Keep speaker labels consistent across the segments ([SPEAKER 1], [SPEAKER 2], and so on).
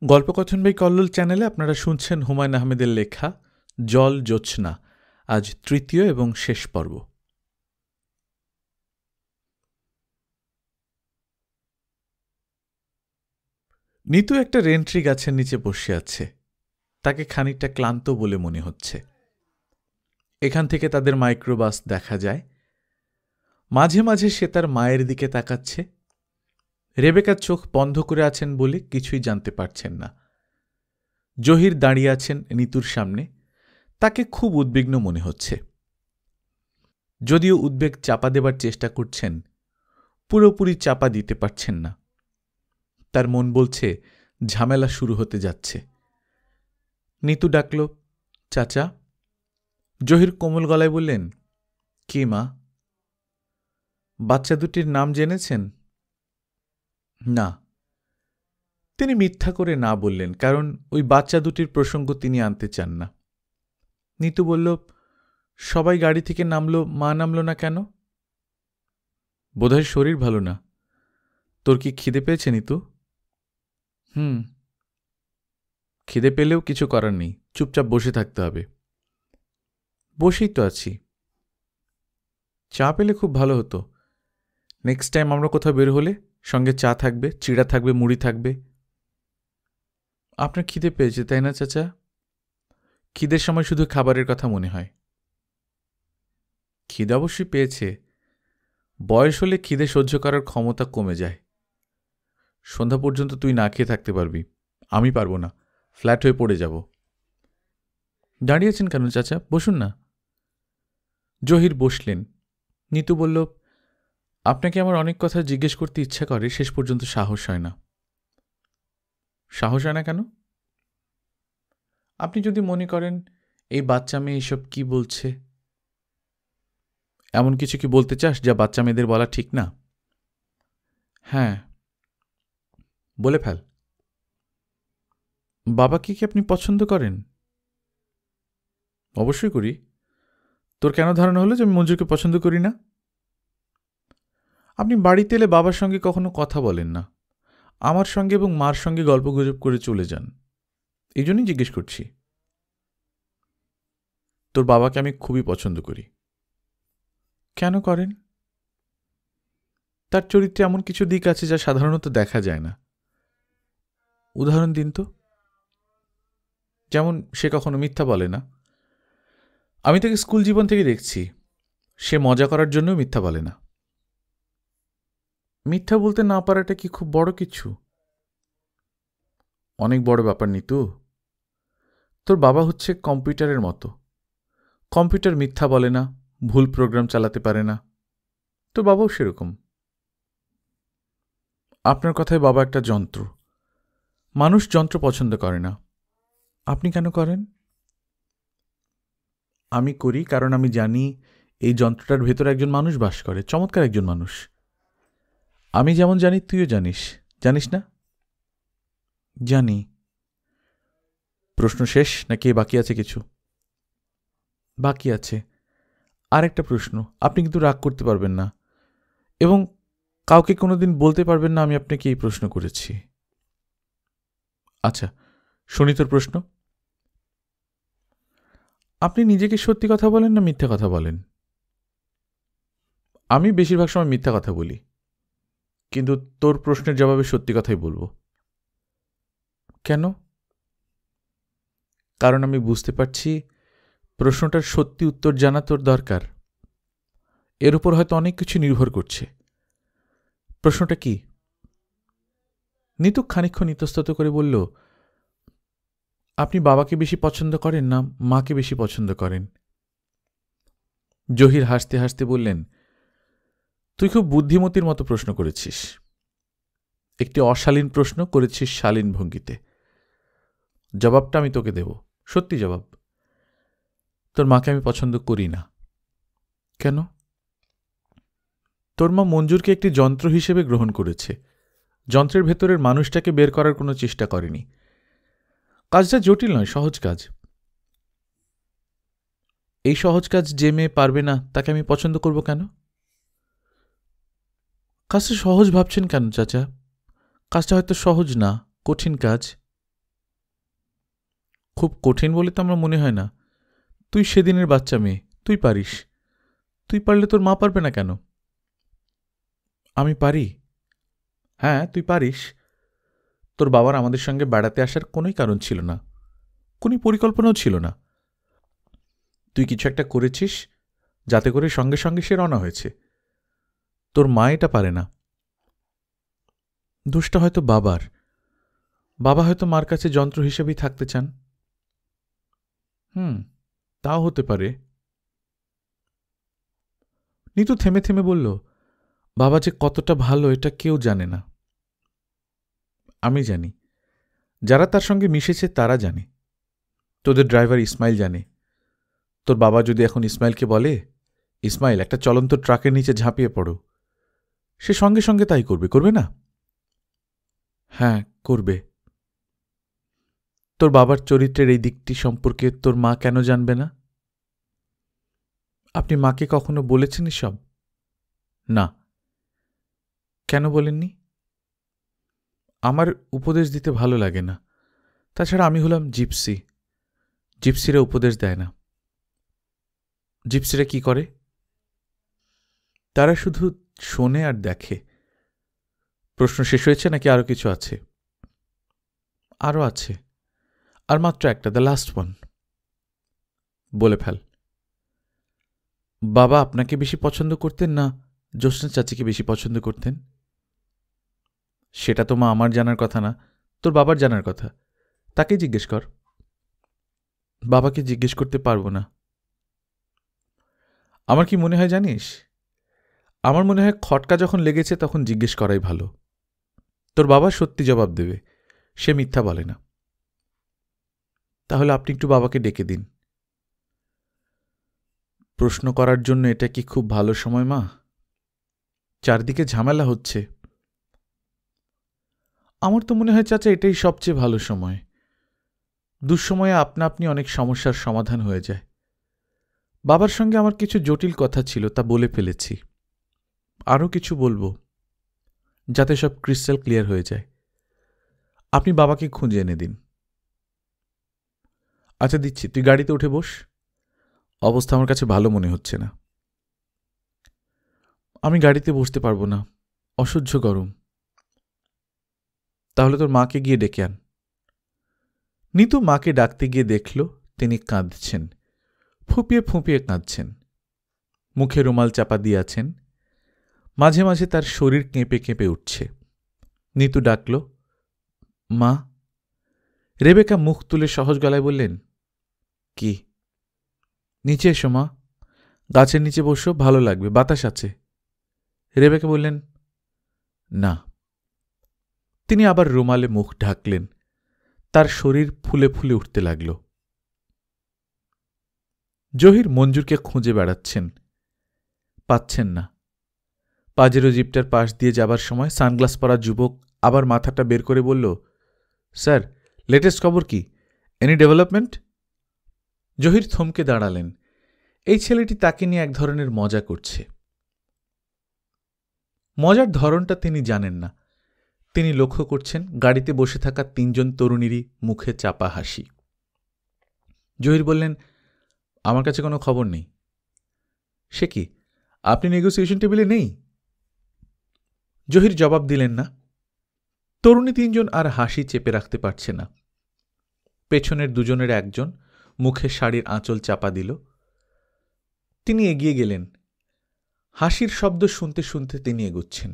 [SPEAKER 1] গল্পকথন by Kallol চ্যানেলে আপনারা শুনছেন হুমায়ুন আহমেদের লেখা জল জোছনা, আজ তৃতীয় এবং শেষ পর্ব। নিতু একটা রেন্ট্রি গাছের নিচে বসে আছে। তাকে খানিকটা ক্লান্ত বলে মনে হচ্ছে। এখান থেকে তাদের মাইক্রোবাস দেখা যায়। মাঝে মাঝে সে তার মায়ের দিকে তাকাচ্ছে। রেবেকা চোখ বন্ধ করে আছেন বলে কিছুই জানতে পারছেন না। জহির দাঁড়িয়ে আছেন নিতুর সামনে। তাকে খুব উদ্বিগ্ন মনে হচ্ছে। যদিও উদ্বেগ চাপা দেবার চেষ্টা করছেন, পুরোপুরি চাপা দিতে পারছেন না। তার মন বলছে ঝামেলা শুরু হতে যাচ্ছে। নিতু ডাকল, চাচা। জহির কোমল গলায় বললেন, কি মা? বাচ্চা দুটির নাম জেনেছেন? না। তিনি মিথ্যা করে না বললেন, কারণ ওই বাচ্চা দুটির প্রসঙ্গ তিনি আনতে চান না। নিতু বলল, সবাই গাড়ি থেকে নামলো, মা নামল না কেন? বোধহয় শরীর ভালো না। তোর কি খিদে পেয়েছে নিতু? খিদে পেলেও কিছু করার নেই, চুপচাপ বসে থাকতে হবে। বসেই তো আছি। চা পেলে খুব ভালো হতো। নেক্সট টাইম আমরা কোথাও বের হলে সঙ্গে চা থাকবে, চিড়া থাকবে, মুড়ি থাকবে। আপনার খিদে পেয়েছে তাই না চাচা? খিদের সময় শুধু খাবারের কথা মনে হয়। খিদে অবশ্যই পেয়েছে। বয়স হলে খিদে সহ্য করার ক্ষমতা কমে যায়। সন্ধ্যা পর্যন্ত তুই না খেয়ে থাকতে পারবি, আমি পারবো না, ফ্ল্যাট হয়ে পড়ে যাব। দাঁড়িয়েছেন কেন চাচা, বসুন না। জহির বসলেন। নিতু বলল, আপনাকে আমার অনেক কথা জিজ্ঞেস করতে ইচ্ছা করে, শেষ পর্যন্ত সাহস হয় না। সাহস হয় না কেন? আপনি যদি মনে করেন এই বাচ্চা মেয়ে এইসব কি বলছে। এমন কিছু কি বলতে চাস যা বাচ্চা মেয়েদের বলা ঠিক না? হ্যাঁ, বলে ফেল। বাবাকে কি আপনি পছন্দ করেন? অবশ্যই করি। তোর কেন ধারণা হলো যে আমি মঞ্জুকে পছন্দ করি না? আপনি বাড়িতে এলে বাবার সঙ্গে কখনো কথা বলেন না, আমার সঙ্গে এবং মার সঙ্গে গল্পগুজব করে চলে যান। এই জন্যই জিজ্ঞেস করছি। তোর বাবাকে আমি খুবই পছন্দ করি। কেন করেন? তার চরিত্রে এমন কিছু দিক আছে যা সাধারণত দেখা যায় না। উদাহরণ দিন তো। যেমন সে কখনো মিথ্যা বলে না। আমি তাকে স্কুল জীবন থেকে দেখছি, সে মজা করার জন্যও মিথ্যা বলে না। মিথ্যা বলতে না পারাটা কি খুব বড় কিছু? অনেক বড় ব্যাপার নিতু। তোর বাবা হচ্ছে কম্পিউটারের মতো। কম্পিউটার মিথ্যা বলে না, ভুল প্রোগ্রাম চালাতে পারে না। তোর বাবাও সেরকম। আপনার কথায় বাবা একটা যন্ত্র। মানুষ যন্ত্র পছন্দ করে না। আপনি কেন করেন? আমি করি কারণ আমি জানি এই যন্ত্রটার ভেতরে একজন মানুষ বাস করে, চমৎকার একজন মানুষ। আমি যেমন জানি তুইও জানিস, জানিস না? জানি। প্রশ্ন শেষ নাকি বাকি আছে কিছু? বাকি আছে আরেকটা প্রশ্ন। আপনি কিন্তু রাগ করতে পারবেন না এবং কাউকে কোনোদিন বলতে পারবেন না আমি আপনাকে এই প্রশ্ন করেছি। আচ্ছা, শুনি তোর প্রশ্ন। আপনি নিজেকে সত্যি কথা বলেন না মিথ্যা কথা বলেন? আমি বেশিরভাগ সময় মিথ্যা কথা বলি, কিন্তু তোর প্রশ্নের জবাবে সত্যি কথাই বলবো। কেন? কারণ আমি বুঝতে পারছি প্রশ্নটার সত্যি উত্তর জানা তোর দরকার। এর উপর হয়তো অনেক কিছু নির্ভর করছে। প্রশ্নটা কি? নিতু খানিকক্ষণ ইতস্তত করে বলল, আপনি বাবাকে বেশি পছন্দ করেন না মাকে বেশি পছন্দ করেন? জহির হাসতে হাসতে বললেন, তুই খুব বুদ্ধিমতীর মতো প্রশ্ন করেছিস। একটি অশালীন প্রশ্ন করেছিস শালীন ভঙ্গিতে। জবাবটা আমি তোকে দেব, সত্যি জবাব। তোর মাকে আমি পছন্দ করি না। কেন? তোর মা মঞ্জুরকে একটি যন্ত্র হিসেবে গ্রহণ করেছে। যন্ত্রের ভেতরের মানুষটাকে বের করার কোনো চেষ্টা করেনি। কাজটা জটিল নয়, সহজ কাজ। এই সহজ কাজ যে মেয়ে পারবে না তাকে আমি পছন্দ করব কেন? কাজটা সহজ ভাবছেন কেন চাচা? কাজটা হয়তো সহজ না, কঠিন কাজ। খুব কঠিন বলে তো আমার মনে হয় না। তুই সেদিনের বাচ্চা মেয়ে, তুই পারিস। তুই পারলে তোর মা পারবে না কেন? আমি পারি। হ্যাঁ, তুই পারিস। তোর বাবার আমাদের সঙ্গে বেড়াতে আসার কোনোই কারণ ছিল না, কোনো পরিকল্পনাও ছিল না। তুই কিছু একটা করেছিস যাতে করে সঙ্গে সঙ্গে সে রওনা হয়েছে। তোর মা এটা পারে না। দোষটা হয়তো বাবার। বাবা হয়তো মার কাছে যন্ত্র হিসেবেই থাকতে চান। তাও হতে পারে। নিতু থেমে থেমে বলল, বাবা যে কতটা ভালো এটা কেউ জানে না। আমি জানি, যারা তার সঙ্গে মিশেছে তারা জানে। তোদের ড্রাইভার ইসমাইল জানে। তোর বাবা যদি এখন ইসমাইলকে বলে, ইসমাইল একটা চলন্ত ট্রাকের নিচে ঝাঁপিয়ে পড়ো, সে সঙ্গে সঙ্গে তাই করবে, করবে না? হ্যাঁ, করবে। তোর বাবার চরিত্রের এই দিকটি সম্পর্কে তোর মা কেন জানবে না? আপনি মাকে কখনো বলেছেন এসব? না। কেন বলেননি? আমার উপদেশ দিতে ভালো লাগে না। তাছাড়া আমি হলাম জিপসি। জিপসিরা উপদেশ দেয় না। জিপসিরা কি করে? তারা শুধু শোনে আর দেখে। প্রশ্ন শেষ হয়েছে নাকি আরও কিছু আছে? আরও আছে, আর মাত্র একটা, দ্য লাস্ট ওয়ান। বলে ফেল। বাবা আপনাকে বেশি পছন্দ করতেন না জ্যোৎস্না চাচিকে বেশি পছন্দ করতেন? সেটা তো মা আমার জানার কথা না, তোর বাবার জানার কথা। তাকে জিজ্ঞেস কর। বাবাকে জিজ্ঞেস করতে পারবো না। আমার কি মনে হয় জানিস? আমার মনে হয় খটকা যখন লেগেছে তখন জিজ্ঞেস করাই ভালো। তোর বাবা সত্যি জবাব দেবে, সে মিথ্যা বলে না। তাহলে আপনি একটু বাবাকে ডেকে দিন। প্রশ্ন করার জন্য এটা কি খুব ভালো সময় মা? চারদিকে ঝামেলা হচ্ছে। আমার তো মনে হয় চাচা এটাই সবচেয়ে ভালো সময়। দুঃসময়ে আপনা আপনি অনেক সমস্যার সমাধান হয়ে যায়। বাবার সঙ্গে আমার কিছু জটিল কথা ছিল, তা বলে ফেলেছি। আরও কিছু বলবো, যাতে সব ক্রিস্টাল ক্লিয়ার হয়ে যায়। আপনি বাবাকে খুঁজে এনে দিন। আচ্ছা দিচ্ছি, তুই গাড়িতে উঠে বস। অবস্থা আমার কাছে ভালো মনে হচ্ছে না। আমি গাড়িতে বসতে পারবো না, অসহ্য গরম। তাহলে তোর মাকে গিয়ে ডেকে আন। নিতু মাকে ডাকতে গিয়ে দেখল তিনি কাঁদছেন, ফুঁপিয়ে ফুঁপিয়ে কাঁদছেন। মুখে রুমাল চাপা দিয়ে আছেন। মাঝে মাঝে তার শরীর কেঁপে কেঁপে উঠছে। নিতু ডাকল, মা। রেবেকা মুখ তুলে সহজ গলায় বললেন, কি? নিচে এসো মা, গাছের নিচে বসো, ভালো লাগবে, বাতাস আছে। রেবেকা বললেন, না। তিনি আবার রুমালে মুখ ঢাকলেন। তার শরীর ফুলে ফুলে উঠতে লাগল। জহির মঞ্জুরকে খুঁজে বেড়াচ্ছেন, পাচ্ছেন না। পাজেরো জিপটার পাশ দিয়ে যাবার সময় সানগ্লাস পরা যুবক আবার মাথাটা বের করে বলল, স্যার, লেটেস্ট খবর কি? Any development? জহির থমকে দাঁড়ালেন। এই ছেলেটি তাকে নিয়ে এক ধরনের মজা করছে। মজার ধরনটা তিনি জানেন না। তিনি লক্ষ্য করছেন গাড়িতে বসে থাকা তিনজন তরুণীরই মুখে চাপা হাসি। জহির বললেন, আমার কাছে কোনো খবর নেই। সে কি, আপনি নেগোসিয়েশন টেবিলে নেই? জহির জবাব দিলেন না। তরুণী তিনজন আর হাসি চেপে রাখতে পারছে না। পেছনের দুজনের একজন মুখে শাড়ির আঁচল চাপা দিল। তিনি এগিয়ে গেলেন। হাসির শব্দ শুনতে শুনতে তিনি এগুচ্ছেন।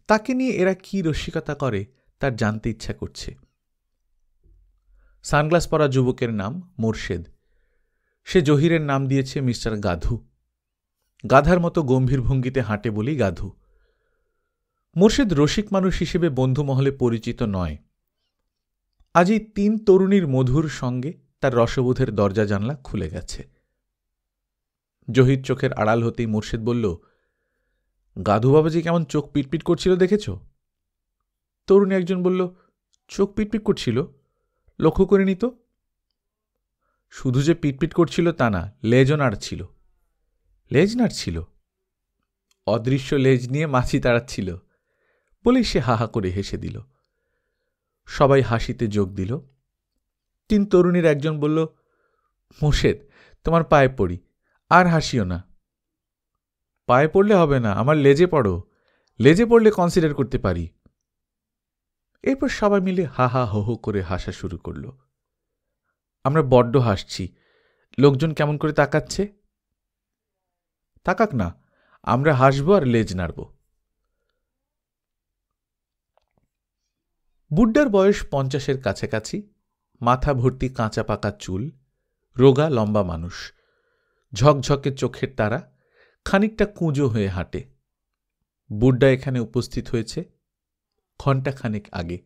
[SPEAKER 1] তাকে নিয়ে এরা কি রসিকতা করে তার জানতে ইচ্ছা করছে। সানগ্লাস পরা যুবকের নাম মোরশেদ। সে জহিরের নাম দিয়েছে মিস্টার গাধু। গাধার মতো গম্ভীর ভঙ্গিতে হাঁটে বলেই গাধু। মোরশেদ রসিক মানুষ হিসেবে বন্ধুমহলে পরিচিত নয়। আজ এই তিন তরুণীর মধুর সঙ্গে তার রসবোধের দরজা জানলা খুলে গেছে। জহির চোখের আড়াল হতেই মোরশেদ বলল, গাধু বাবাজি কেমন চোখ পিটপিট করছিল দেখেছ? তরুণী একজন বলল, চোখ পিটপিট করছিল? লক্ষ্য করিনি তো। শুধু যে পিটপিট করছিল তা না, লেজও নাড়ছিল। লেজ নাড়ছিল? অদৃশ্য লেজ নিয়ে মাছি তাড়াচ্ছিল বলেই সে হাহা করে হেসে দিল। সবাই হাসিতে যোগ দিল। তিন তরুণীর একজন বলল, মোর্শেদ, তোমার পায়ে পড়ি, আর হাসিও না। পায়ে পড়লে হবে না, আমার লেজে পড়ো, লেজে পড়লে কনসিডার করতে পারি। এরপর সবাই মিলে হা হা হো হো করে হাসা শুরু করল। আমরা বড্ড হাসছি, লোকজন কেমন করে তাকাচ্ছে। তাকাক না, আমরা হাসবো আর লেজ নাড়ব। বুড্ডার বয়স 50-এর কাছাকাছি, মাথা ভর্তি কাঁচা পাকা চুল, রোগা লম্বা মানুষ, ঝকঝকে চোখের তারা, খানিকটা কুঁজো হয়ে হাঁটে। বুড্ডা এখানে উপস্থিত হয়েছে ঘণ্টাখানেক আগে।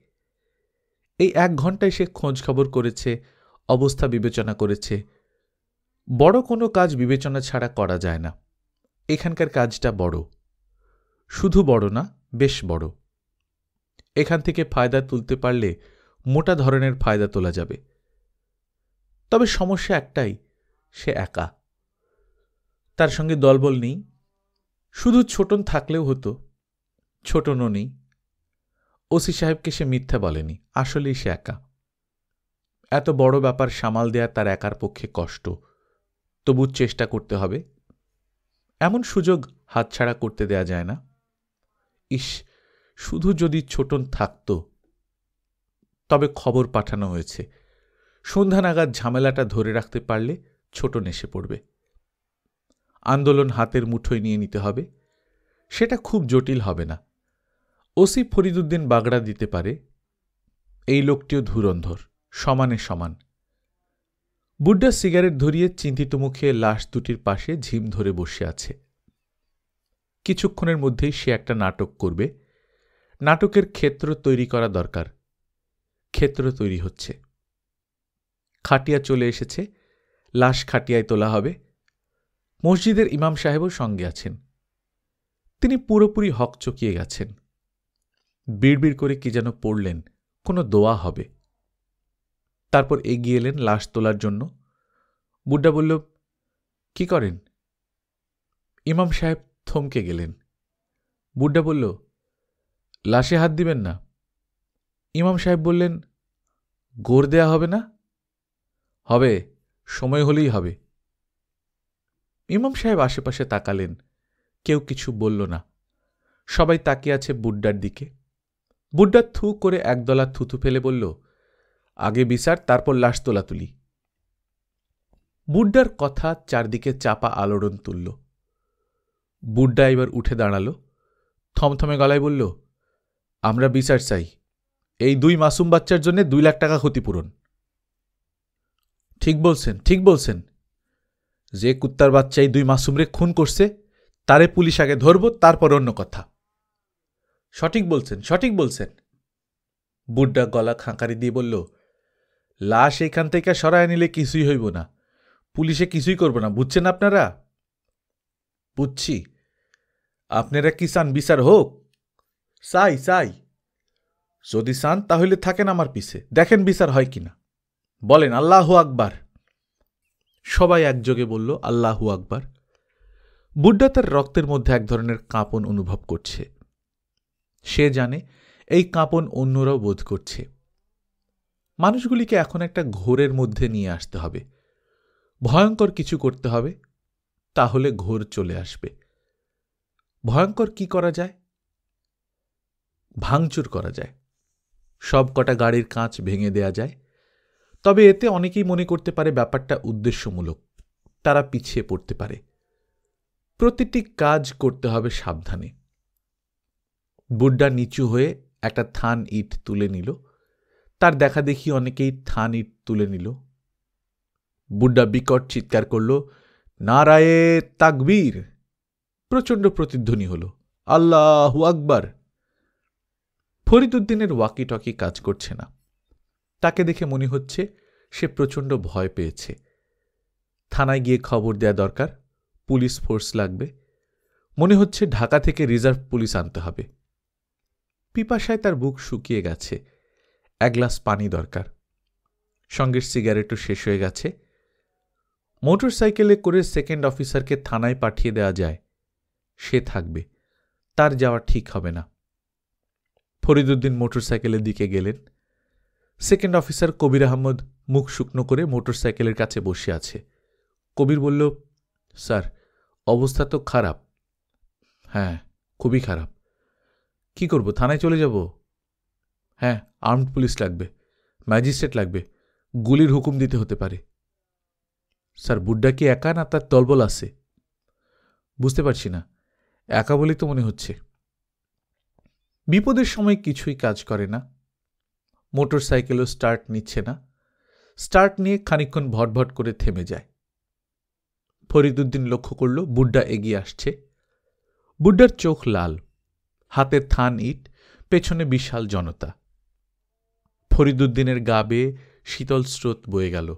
[SPEAKER 1] এই 1 ঘণ্টায় সে খোঁজ খবর করেছে, অবস্থা বিবেচনা করেছে। বড় কোনো কাজ বিবেচনা ছাড়া করা যায় না। এখানকার কাজটা বড়, শুধু বড় না, বেশ বড়। এখান থেকে ফায়দা তুলতে পারলে মোটা ধরনের ফায়দা তোলা যাবে। তবে সমস্যা একটাই, সে একা। তার সঙ্গে দলবল নেই। শুধু ছোটন থাকলেও হতো, ছোটনও নেই। ওসি সাহেবকে সে মিথ্যা বলেনি, আসলেই সে একা। এত বড় ব্যাপার সামাল দেয়া তার একার পক্ষে কষ্ট, তবু চেষ্টা করতে হবে। এমন সুযোগ হাতছাড়া করতে দেয়া যায় না। ইস, শুধু যদি ছোটন থাকত। তবে খবর পাঠানো হয়েছে, সন্ধ্যা নাগাদ ঝামেলাটা ধরে রাখতে পারলে ছোটন এসে পড়বে। আন্দোলন হাতের মুঠোয় নিয়ে নিতে হবে। সেটা খুব জটিল হবে না। ওসি ফরিদুদ্দিন বাগড়া দিতে পারে। এই লোকটিও ধুরন্ধর, সমানে সমান। বুড্ডা সিগারেট ধরিয়ে চিন্তিত মুখে লাশ দুটির পাশে ঝিম ধরে বসে আছে। কিছুক্ষণের মধ্যেই সে একটা নাটক করবে। নাটকের ক্ষেত্র তৈরি করা দরকার। ক্ষেত্র তৈরি হচ্ছে। খাটিয়া চলে এসেছে, লাশ খাটিয়ায় তোলা হবে। মসজিদের ইমাম সাহেবও সঙ্গে আছেন। তিনি পুরোপুরি হকচকিয়ে গেছেন। বিড়বিড় করে কি যেন পড়লেন, কোনো দোয়া হবে। তারপর এগিয়ে এলেন লাশ তোলার জন্য। বুড্ডা বলল, কি করেন? ইমাম সাহেব থমকে গেলেন। বুড্ডা বলল, লাশে হাত দিবেন না। ইমাম সাহেব বললেন, গোর দেয়া হবে না? হবে, সময় হলেই হবে। ইমাম সাহেব আশেপাশে তাকালেন, কেউ কিছু বলল না। সবাই তাকিয়ে আছে বুড্ডার দিকে। বুড্ডা থু করে একদলা থুতু ফেলে বলল, আগে বিচার, তারপর লাশ তোলা তুলি। বুড্ডার কথা চারদিকে চাপা আলোড়ন তুলল। বুড্ডা এবার উঠে দাঁড়াল, থমথমে গলায় বলল, আমরা বিচার চাই। এই 2 মাসুম বাচ্চার জন্য 2 লাখ টাকা ক্ষতিপূরণ। ঠিক বলছেন, ঠিক বলছেন। যে কুত্তার বাচ্চা এই 2 মাসুমরে খুন করছে, তারে পুলিশ আগে ধরব, তারপর অন্য কথা। সঠিক বলছেন, সঠিক বলছেন। বুড্ডা গলা খাঁকারি দিয়ে বলল, লাশ এখান থেকে সরায় নিলে কিছুই হইব না, পুলিশে কিছুই করব না, বুঝছেন আপনারা? বুঝছি। আপনারা কি চান বিচার হোক? চাই, চাই। যদি চান তাহলে থাকেন আমার পিছে, দেখেন বিচার হয় কিনা। বলেন আল্লাহু আকবার। সবাই একযোগে বলল আল্লাহু আকবার। বুড্ডা তার রক্তের মধ্যে এক ধরনের কাঁপন অনুভব করছে। সে জানে এই কাঁপন অন্যরাও বোধ করছে। মানুষগুলিকে এখন একটা ঘোরের মধ্যে নিয়ে আসতে হবে। ভয়ঙ্কর কিছু করতে হবে, তাহলে ঘোর চলে আসবে। ভয়ঙ্কর কি করা যায়? ভাঙচুর করা যায়। সব কটা গাড়ির কাঁচ ভেঙে দেয়া যায়। তবে এতে অনেকেই মনে করতে পারে ব্যাপারটা উদ্দেশ্যমূলক, তারা পিছিয়ে পড়তে পারে। প্রতিটি কাজ করতে হবে সাবধানে। বুড্ডা নিচু হয়ে একটা থান ইট তুলে নিল। তার দেখা দেখি অনেকেই থান ইট তুলে নিল। বুড্ডা বিকট চিৎকার করল, নারায়ে তাকবীর। প্রচণ্ড প্রতিধ্বনি হল, আল্লাহু আকবার। ফরিদুদ্দিনের ওয়াকি টকি কাজ করছে না। তাকে দেখে মনে হচ্ছে সে প্রচণ্ড ভয় পেয়েছে। থানায় গিয়ে খবর দেয়া দরকার, পুলিশ ফোর্স লাগবে। মনে হচ্ছে ঢাকা থেকে রিজার্ভ পুলিশ আনতে হবে। পিপাসায় তার বুক শুকিয়ে গেছে। 1 গ্লাস পানি দরকার। সঙ্গের সিগারেটও শেষ হয়ে গেছে। মোটর সাইকেলে করে সেকেন্ড অফিসারকে থানায় পাঠিয়ে দেওয়া যায়, সে থাকবে, তার যাওয়া ঠিক হবে না। ফরিদুদ্দিন মোটর সাইকেলের দিকে গেলেন। সেকেন্ড অফিসার কবির আহমদ মুখ শুকনো করে মোটরসাইকেলের কাছে বসে আছে। কবির বলল, স্যার, অবস্থা তো খারাপ। হ্যাঁ, খুবই খারাপ। কি করব, থানায় চলে যাব? হ্যাঁ, আর্মড পুলিশ লাগবে, ম্যাজিস্ট্রেট লাগবে, গুলির হুকুম দিতে হতে পারে। স্যার, বুড্ডা কি একা না তার দলবল আছে? বুঝতে পারছি না, একা বলেই তো মনে হচ্ছে। বিপদের সময় কিছুই কাজ করে না। মোটরসাইকেলও স্টার্ট নিচ্ছে না। স্টার্ট নিয়ে খানিকক্ষণ ভটভট করে থেমে যায়। ফরিদুদ্দিন লক্ষ্য করল বুড্ডা এগিয়ে আসছে। বুড্ডার চোখ লাল, হাতে থান ইট, পেছনে বিশাল জনতা। ফরিদুদ্দিনের গা বেয়ে শীতল স্রোত বয়ে গেল।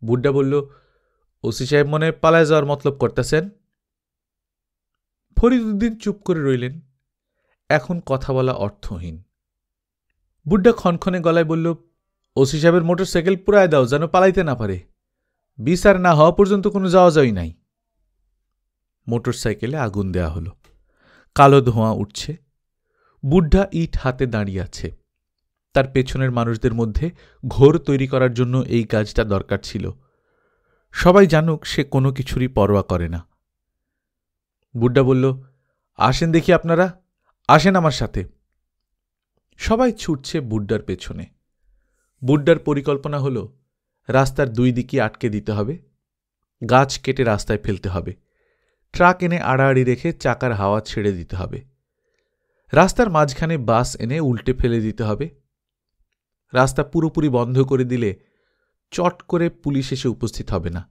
[SPEAKER 1] বুড্ডা বলল, ওসি সাহেব মনে পালায় যাওয়ার মতলব করতেছেন? ফরিদুদ্দিন চুপ করে রইলেন। এখন কথা বলা অর্থহীন। বুড্ডা খনখনে গলায় বলল, ওসি সাহেবের মোটরসাইকেল পুরায় দাও, যেন পালাইতে না পারে। বিচার না হওয়া পর্যন্ত কোনো যাওয়া যাওয়াই নাই। মোটরসাইকেলে আগুন দেয়া হলো। কালো ধোঁয়া উঠছে। বুড্ডা ইট হাতে দাঁড়িয়ে আছে। তার পেছনের মানুষদের মধ্যে ঘোর তৈরি করার জন্য এই কাজটা দরকার ছিল। সবাই জানুক সে কোনো কিছুরই পরোয়া করে না। বুড্ডা বলল, আসেন দেখি আপনারা, আসেন আমার সাথে। সবাই ছুটছে বুড্ডার পেছনে। বুড্ডার পরিকল্পনা হল, রাস্তার দুই দিকে আটকে দিতে হবে, গাছ কেটে রাস্তায় ফেলতে হবে, ট্রাক এনে আড়াআড়ি রেখে চাকার হাওয়া ছেড়ে দিতে হবে, রাস্তার মাঝখানে বাস এনে উল্টে ফেলে দিতে হবে। রাস্তা পুরোপুরি বন্ধ করে দিলে চট করে পুলিশ এসে উপস্থিত হবে না,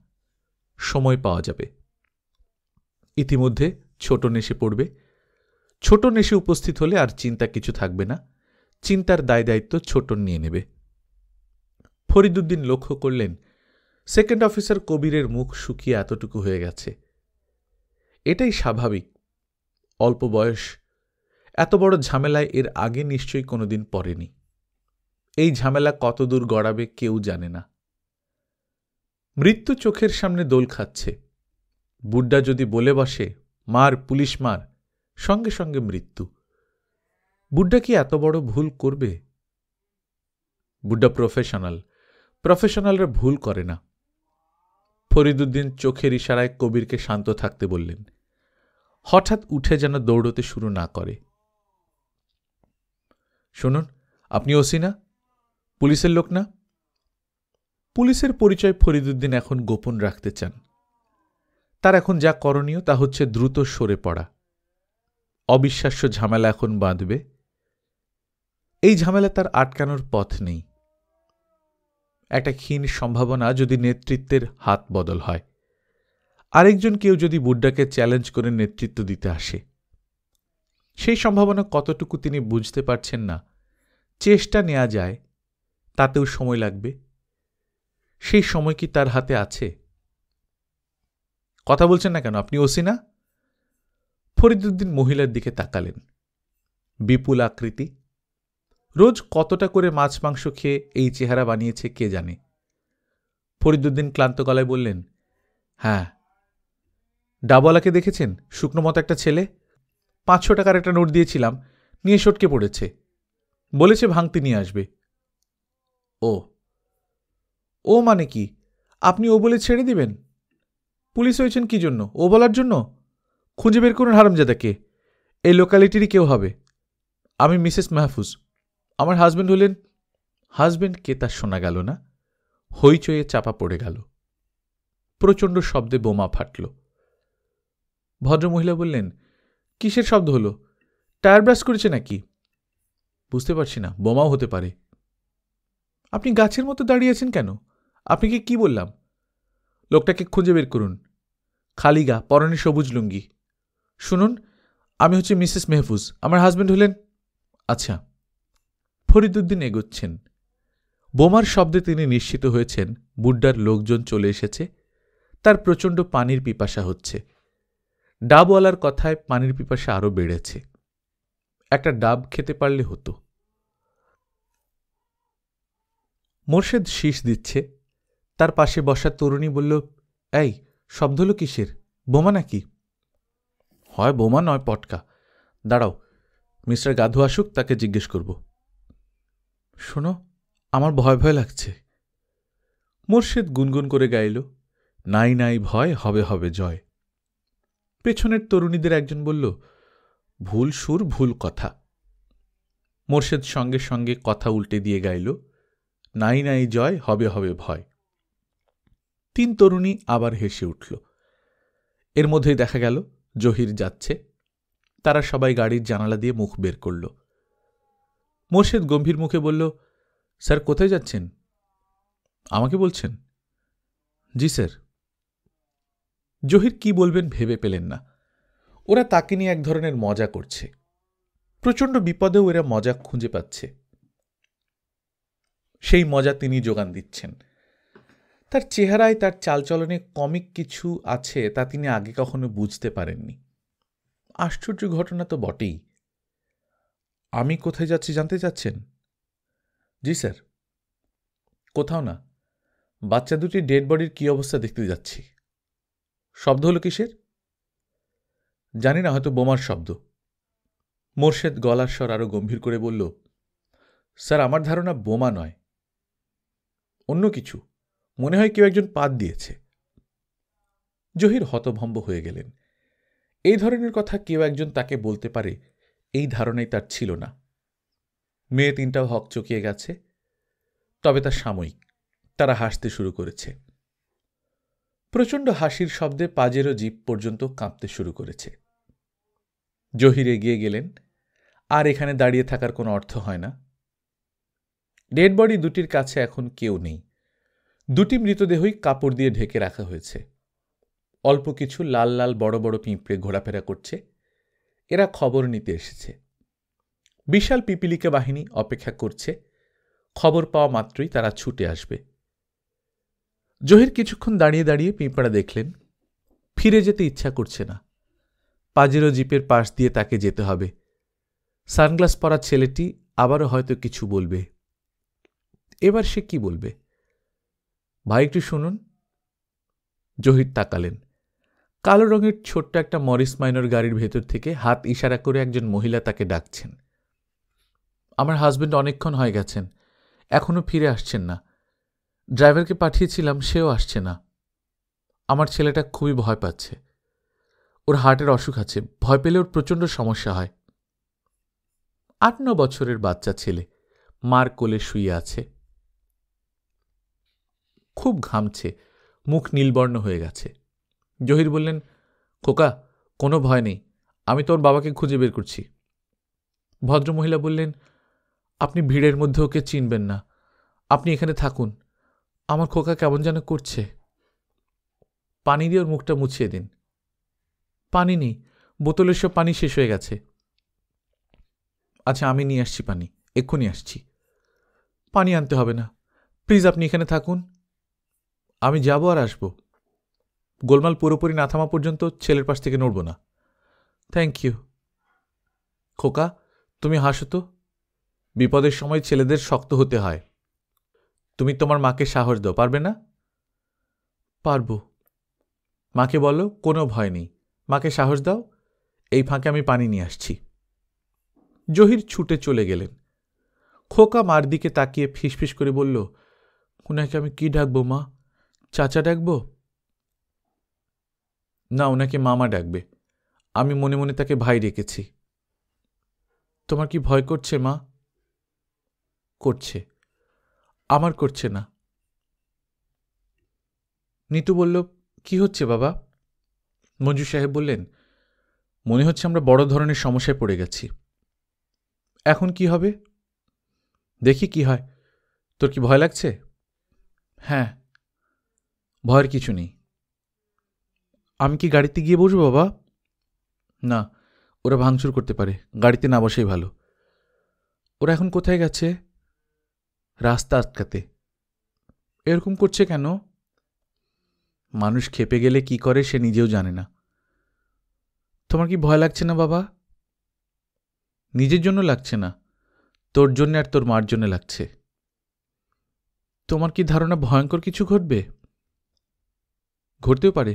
[SPEAKER 1] সময় পাওয়া যাবে। ইতিমধ্যে ছোটন এসে পড়বে। ছোটন এসে উপস্থিত হলে আর চিন্তা কিছু থাকবে না, চিন্তার দায় দায়িত্ব ছোটন নিয়ে নেবে। ফরিদুদ্দিন লক্ষ্য করলেন সেকেন্ড অফিসার কবিরের মুখ শুকিয়ে এতটুকু হয়ে গেছে। এটাই স্বাভাবিক, অল্প বয়স, এত বড় ঝামেলায় এর আগে নিশ্চয়ই কোনোদিন পড়েনি। এই ঝামেলা কতদূর গড়াবে কেউ জানে না। মৃত্যু চোখের সামনে দোল খাচ্ছে। বুড্ডা যদি বলে বসে, মার, পুলিশ মার, সঙ্গে সঙ্গে মৃত্যু। বুড্ডা কি এত বড় ভুল করবে? বুড্ডা প্রফেশনাল, প্রফেশনালরা ভুল করে না। ফরিদুদ্দিন চোখের ইশারায় কবিরকে শান্ত থাকতে বললেন। হঠাৎ উঠে যেন দৌড়তে শুরু না করে। শুনুন, আপনি ওসি না? পুলিশের লোক না? পুলিশের পরিচয় ফরিদুদ্দিন এখন গোপন রাখতে চান। তার এখন যা করণীয় তা হচ্ছে দ্রুত সরে পড়া। অবিশ্বাস্য ঝামেলা এখন বাঁধবে। এই ঝামেলা তার আটকানোর পথ নেই। একটা ক্ষীণ সম্ভাবনা যদি নেতৃত্বের হাত বদল হয়, আরেকজন কেউ যদি বুড্ডাকে চ্যালেঞ্জ করে নেতৃত্ব দিতে আসে, সেই সম্ভাবনা কতটুকু তিনি বুঝতে পারছেন না। চেষ্টা নেওয়া যায়, তাতেও সময় লাগবে। সেই সময় কি তার হাতে আছে? কথা বলছেন না কেন? আপনি ওসি না? ফরিদুদ্দিন মহিলার দিকে তাকালেন। বিপুল আকৃতি, রোজ কতটা করে মাছ মাংস খেয়ে এই চেহারা বানিয়েছে কে জানে। ফরিদুদ্দিন ক্লান্ত গলায় বললেন, হ্যাঁ। ডাবওয়ালাকে দেখেছেন? শুকনো মতো একটা ছেলে। 500 টাকার একটা নোট দিয়েছিলাম, নিয়ে সটকে পড়েছে। বলেছে ভাঙতি নিয়ে আসবে। ও ও মানে কি? আপনি ও বলে ছেড়ে দিবেন? পুলিশ হয়েছেন কি জন্য? ও বলার জন্য? খুঁজে বের করুন হারামজাদাকে। এই লোকালিটিরই কেউ হবে। আমি মিসেস মাহফুজ। আমার হাজব্যান্ড হলেন। হাজব্যান্ড কে তা শোনা গেল না। হইচয়ে চাপা পড়ে গেল। প্রচণ্ড শব্দে বোমা ফাটল। ভদ্রমহিলা বললেন, কিসের শব্দ হলো? টায়ার ব্রাশ করেছে নাকি? বুঝতে পারছি না, বোমাও হতে পারে। আপনি গাছের মতো দাঁড়িয়ে আছেন কেন? আপনাকে কি বললাম? লোকটাকে খুঁজে বের করুন। খালি গা, পরনে সবুজ লুঙ্গি। শুনুন, আমি হচ্ছে মিসেস মেহফুজ, আমার হাজব্যান্ড হলেন। আচ্ছা। ফরিদুদ্দিন এগোচ্ছেন। বোমার শব্দে তিনি নিশ্চিত হয়েছেন বুড্ডার লোকজন চলে এসেছে। তার প্রচণ্ড পানির পিপাসা হচ্ছে। ডাবওয়ালার কথায় পানির পিপাসা আরও বেড়েছে। একটা ডাব খেতে পারলে হতো। মোর্শেদ শীষ দিচ্ছে। তার পাশে বসা তরুণী বলল, এই শব্দ হলো কিসের? বোমা নাকি? হয় বোমা নয় পটকা। দাঁড়াও, মিস্টার গাধু আসুক, তাকে জিজ্ঞেস করব। শোনো, আমার ভয় ভয় লাগছে। মোর্শেদ গুনগুন করে গাইল, নাই নাই ভয়, হবে হবে জয়। পেছনের তরুণীদের একজন বলল, ভুল সুর, ভুল কথা। মোর্শেদ সঙ্গে সঙ্গে কথা উল্টে দিয়ে গাইল, নাই নাই জয়, হবে হবে ভয়। 3 তরুণী আবার হেসে উঠল। এর মধ্যেই দেখা গেল জহির যাচ্ছে। তারা সবাই গাড়ির জানালা দিয়ে মুখ বের করল। মোর্শেদ গম্ভীর মুখে বলল, স্যার কোথায় যাচ্ছেন? আমাকে বলছেন? জি স্যার। জহির কি বলবেন ভেবে পেলেন না। ওরা তাকে নিয়ে এক ধরনের মজা করছে। প্রচণ্ড বিপদেও এরা মজা খুঁজে পাচ্ছে। সেই মজা তিনি যোগান দিচ্ছেন। তার চেহারায়, তার চালচলনে কমিক কিছু আছে, তা তিনি আগে কখনো বুঝতে পারেননি। আশ্চর্য ঘটনা তো বটেই। আমি কোথায় যাচ্ছি জানতে চাচ্ছেন? জি স্যার। কোথাও না, বাচ্চা দুটির ডেড বডির কি অবস্থা দেখতে যাচ্ছি। শব্দ হলো কিসের? জানি না, হয়তো বোমার শব্দ। মোর্শেদ গলার স্বর আরো গম্ভীর করে বলল, স্যার আমার ধারণা বোমা নয়, অন্য কিছু। মনে হয় কেউ একজন পাত দিয়েছে। জহির হতভম্ব হয়ে গেলেন। এই ধরনের কথা কেউ একজন তাকে বলতে পারে, এই ধারণাই তার ছিল না। মেয়ে 3টাও হকচকিয়ে গেছে, তবে তা সাময়িক। তারা হাসতে শুরু করেছে। প্রচণ্ড হাসির শব্দে পাজেরো জিপ পর্যন্ত কাঁপতে শুরু করেছে। জহির এগিয়ে গেলেন। আর এখানে দাঁড়িয়ে থাকার কোনো অর্থ হয় না। ডেড বডি দুটির কাছে এখন কেউ নেই। দুটি মৃতদেহই কাপড় দিয়ে ঢেকে রাখা হয়েছে। অল্প কিছু লাল লাল বড় বড় পিঁপড়ে ঘোরাফেরা করছে। এরা খবর নিতে এসেছে। বিশাল পিপিলিকা বাহিনী অপেক্ষা করছে। খবর পাওয়া মাত্রই তারা ছুটে আসবে। জহির কিছুক্ষণ দাঁড়িয়ে দাঁড়িয়ে পিঁপড়া দেখলেন। ফিরে যেতে ইচ্ছা করছে না। পাজেরো জিপের পাশ দিয়ে তাকে যেতে হবে। সানগ্লাস পরা ছেলেটি আবারও হয়তো কিছু বলবে। এবার সে কি বলবে? ভাই একটু শুনুন। জহির তাকালেন। কালো রঙের ছোট্ট একটা মরিস মাইনর গাড়ির ভেতর থেকে হাত ইশারা করে একজন মহিলা তাকে ডাকছেন। আমার হাজবেন্ড অনেকক্ষণ হয়ে গেছেন, এখনো ফিরে আসছেন না। ড্রাইভারকে পাঠিয়েছিলাম, সেও আসছে না। আমার ছেলেটা খুবই ভয় পাচ্ছে। ওর হার্টের অসুখ আছে, ভয় পেলে ওর প্রচণ্ড সমস্যা হয়। 8-9 বছরের বাচ্চা ছেলে, মার কোলে শুয়ে আছে। খুব ঘামছে, মুখ নীলবর্ণ হয়ে গেছে। জহির বললেন, খোকা কোনো ভয় নেই, আমি তোর বাবাকে খুঁজে বের করছি। ভদ্রমহিলা বললেন, আপনি ভিড়ের মধ্যে ওকে চিনবেন না, আপনি এখানে থাকুন। আমার খোকা কেমন যেন করছে। পানি দিয়ে ওর মুখটা মুছিয়ে দিন। পানি নেই, বোতলের সব পানি শেষ হয়ে গেছে। আচ্ছা আমি নিয়ে আসছি পানি, এক্ষুনি আসছি। পানি আনতে হবে না, প্লিজ আপনি এখানে থাকুন। আমি যাব আর আসব। গোলমাল পুরোপুরি না থামা পর্যন্ত ছেলের পাশ থেকে নড়ব না। Thank you. খোকা তুমি হাসো তো। বিপদের সময় ছেলেদের শক্ত হতে হয়। তুমি তোমার মাকে সাহস দাও, পারবে না? পারব। মাকে বলো কোনো ভয় নেই, মাকে সাহস দাও। এই ফাঁকে আমি পানি নিয়ে আসছি। জহির ছুটে চলে গেলেন। খোকা মার দিকে তাকিয়ে ফিসফিস করে বলল, ওনাকে আমি কি ডাকবো মা? চাচা ডাকবো? না, ওনাকে মামা ডাকবে। আমি মনে মনে তাকে ভাই ডেকেছি। তোমার কি ভয় করছে মা? করছে। আমার করছে না। নিতু বলল, কি হচ্ছে বাবা? মঞ্জু সাহেব বললেন, মনে হচ্ছে আমরা বড় ধরনের সমস্যায় পড়ে গেছি। এখন কি হবে? দেখি কি হয়। তোর কি ভয় লাগছে? হ্যাঁ। ভয়ের কিছু নেই। আমি কি গাড়িতে গিয়ে বসবো বাবা? না, ওরা ভাঙচুর করতে পারে, গাড়িতে না বসেই ভালো। ওরা এখন কোথায় গেছে? রাস্তা আটকাতে। এরকম করছে কেন? মানুষ খেপে গেলে কি করে সে নিজেও জানে না। তোমার কি ভয় লাগছে না বাবা? নিজের জন্য লাগছে না, তোর জন্য আর তোর মার জন্য লাগছে। তোমার কি ধারণা ভয়ঙ্কর কিছু ঘটবে? ঘটতেও পারে।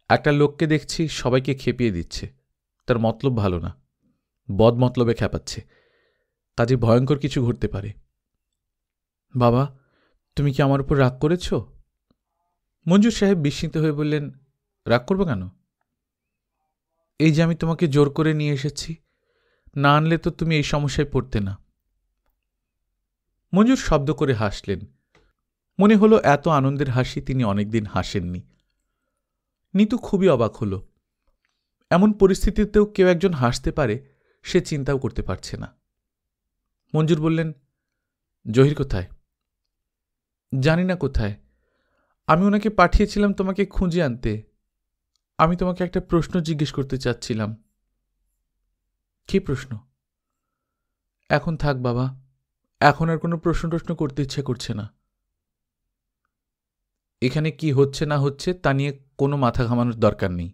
[SPEAKER 1] একটা লোককে দেখছি সবাইকে খেপিয়ে দিচ্ছে, তার মতলব ভালো না, বদ মতলবে খেপাচ্ছে, কাজে ভয়ঙ্কর কিছু ঘটতে পারে। বাবা তুমি কি আমার উপর রাগ করেছ? মঞ্জুর সাহেব বিস্মিত হয়ে বললেন, রাগ করবো কেন? এই যে আমি তোমাকে জোর করে নিয়ে এসেছি, না আনলে তো তুমি এই সমস্যায় পড়তে না। মঞ্জুর শব্দ করে হাসলেন। মনে হলো এত আনন্দের হাসি তিনি অনেকদিন হাসেননি। নিতু খুবই অবাক হল। এমন পরিস্থিতিতেও কেউ একজন হাসতে পারে সে চিন্তাও করতে পারছে না। মঞ্জুর বললেন, জহির কোথায়? জানি না কোথায়। আমি ওনাকে পাঠিয়েছিলাম তোমাকে খুঁজে আনতে। আমি তোমাকে একটা প্রশ্ন জিজ্ঞেস করতে চাচ্ছিলাম। কি প্রশ্ন? এখন থাক বাবা, এখন আর কোনো প্রশ্ন করতে ইচ্ছে করছে না। এখানে কি হচ্ছে না হচ্ছে তা নিয়ে কোনো মাথা ঘামানোর দরকার নেই,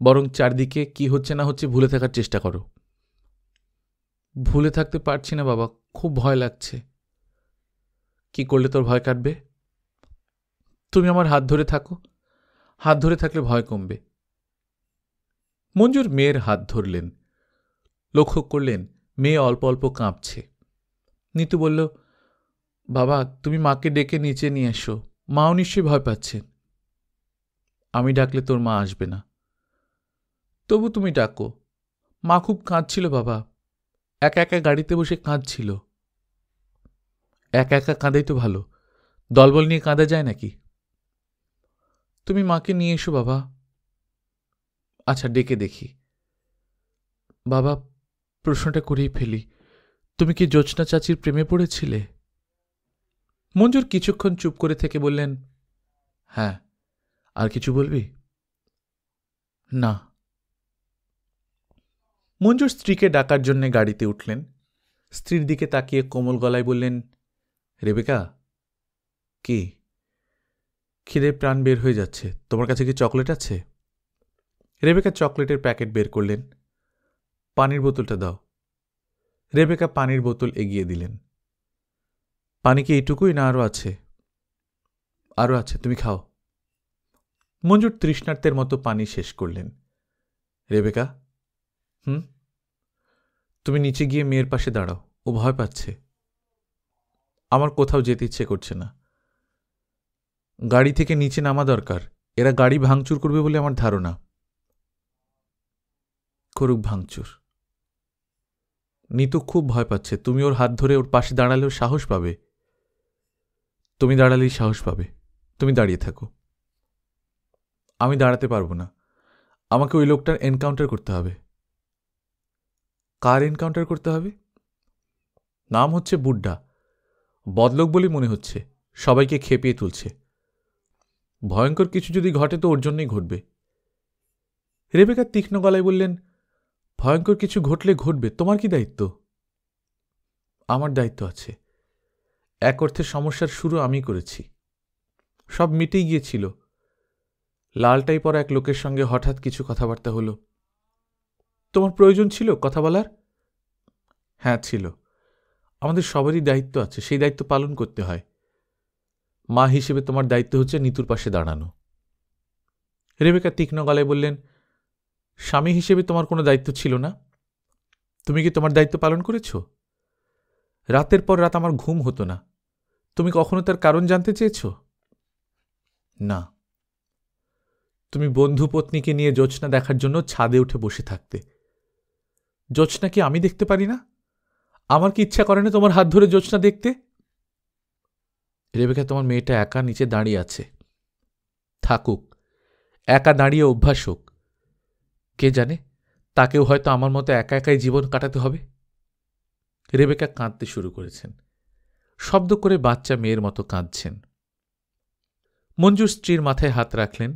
[SPEAKER 1] বরং চারদিকে কি হচ্ছে না হচ্ছে ভুলে থাকার চেষ্টা করো। ভুলে থাকতে পারছি না বাবা, খুব ভয় লাগছে। কি করলে তোর ভয় কাটবে? তুমি আমার হাত ধরে থাকো, হাত ধরে থাকলে ভয় কমবে। মঞ্জুর মেয়ের হাত ধরলেন। লক্ষ্য করলেন মেয়ে অল্প অল্প কাঁপছে। নিতু বলল, বাবা তুমি মাকে ডেকে নিচে নিয়ে এসো, মাও নিশ্চয়ই ভয় পাচ্ছেন। আমি ডাকলে তোর মা আসবে না। তবু তুমি ডাকো। মা খুব কাঁদছিল বাবা, একা একা গাড়িতে বসে কাঁদছিল। একা একা কাঁদাই তো ভালো, দলবল নিয়ে কাঁদা যায় নাকি? তুমি মাকে নিয়ে এসো বাবা। আচ্ছা ডেকে দেখি। বাবা প্রশ্নটা করেই ফেলি, তুমি কি জ্যোৎস্না চাচির প্রেমে পড়েছিলে? মঞ্জুর কিছুক্ষণ চুপ করে থেকে বললেন, হ্যাঁ। আর কিছু বলবি? না। মঞ্জুর স্ত্রীকে ডাকার জন্য গাড়িতে উঠলেন। স্ত্রীর দিকে তাকিয়ে কোমল গলায় বললেন, রেবেকা। কি? খিদে প্রাণ বের হয়ে যাচ্ছে, তোমার কাছে কি চকলেট আছে? রেবেকা চকলেটের প্যাকেট বের করলেন। পানির বোতলটা দাও। রেবেকা পানির বোতল এগিয়ে দিলেন। পানি কি এইটুকুই না আরও আছে? আরও আছে, তুমি খাও। মঞ্জুর তৃষ্ণার্তের মতো পানি শেষ করলেন। রেবেকা। তুমি নিচে গিয়ে মেয়ের পাশে দাঁড়াও, ও ভয় পাচ্ছে। আমার কোথাও যেতে ইচ্ছে করছে না। গাড়ি থেকে নিচে নামা দরকার, এরা গাড়ি ভাঙচুর করবে বলে আমার ধারণা। করুক ভাঙচুর। নিতু খুব ভয় পাচ্ছে, তুমি ওর হাত ধরে ওর পাশে দাঁড়ালেও সাহস পাবে। তুমি দাঁড়ালেই সাহস পাবে, তুমি দাঁড়িয়ে থাকো। আমি দাঁড়াতে পারবো না, আমাকে ওই লোকটার এনকাউন্টার করতে হবে। কার এনকাউন্টার করতে হবে? নাম হচ্ছে বুড্ডা, বদলোক বলেই মনে হচ্ছে, সবাইকে খেপিয়ে তুলছে। ভয়ঙ্কর কিছু যদি ঘটে তো ওর জন্যই ঘটবে। রেবেকা তীক্ষ্ণ গলায় বললেন, ভয়ঙ্কর কিছু ঘটলে ঘটবে, তোমার কি দায়িত্ব? আমার দায়িত্ব আছে। এক অর্থে সমস্যার শুরু আমি করেছি। সব মিটেই গিয়েছিল, লালটাই পরা এক লোকের সঙ্গে হঠাৎ কিছু কথাবার্তা হলো। তোমার প্রয়োজন ছিল কথা বলার? হ্যাঁ ছিল। আমাদের সবারই দায়িত্ব আছে, সেই দায়িত্ব পালন করতে হয়। মা হিসেবে তোমার দায়িত্ব হচ্ছে নিতুর পাশে দাঁড়ানো। রেবেকা তীক্ষ্ণ গলায় বললেন, স্বামী হিসেবে তোমার কোনো দায়িত্ব ছিল না? তুমি কি তোমার দায়িত্ব পালন করেছ? রাতের পর রাত আমার ঘুম হতো না, তুমি কখনো তার কারণ জানতে চেয়েছ? না। তুমি বন্ধু পত্নীকে নিয়ে জ্যোৎস্না দেখার জন্য ছাদে উঠে বসে থাকতে। জ্যোৎস্না কি আমি দেখতে পারি না? আমার কি ইচ্ছা করে না তোমার হাত ধরে জ্যোৎস্না দেখতে? রেবেকা, তোমার মেয়েটা একা নিচে দাঁড়িয়ে আছে, থাকুক, একা দাঁড়িয়ে অভ্যাস হোক। কে জানে, তাকেও হয়তো আমার মতো একা একাই জীবন কাটাতে হবে। রেবেকা কাঁদতে শুরু করেছেন, শব্দ করে বাচ্চা মেয়ের মতো কাঁদছেন। মঞ্জুর স্ত্রীর মাথায় হাত রাখলেন।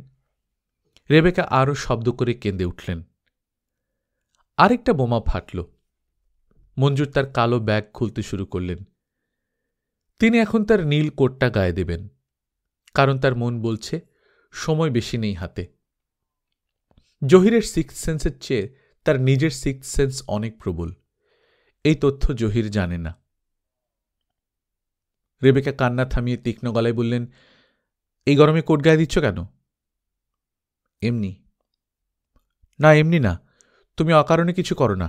[SPEAKER 1] রেবেকা আরও শব্দ করে কেঁদে উঠলেন। আরেকটা বোমা ফাটল। মঞ্জুর তার কালো ব্যাগ খুলতে শুরু করলেন। তিনি এখন তার নীল কোটটা গায়ে দেবেন, কারণ তার মন বলছে সময় বেশি নেই হাতে। জহিরের সিক্স সেন্সের চেয়ে তার নিজের সিক্স সেন্স অনেক প্রবল, এই তথ্য জহির জানে না। রেবেকা কান্না থামিয়ে তীক্ষ্ণ গলায় বললেন, এই গরমে কোট গায়ে দিচ্ছ কেন? এমনি। না এমনি না, তুমি অকারণে কিছু করো না।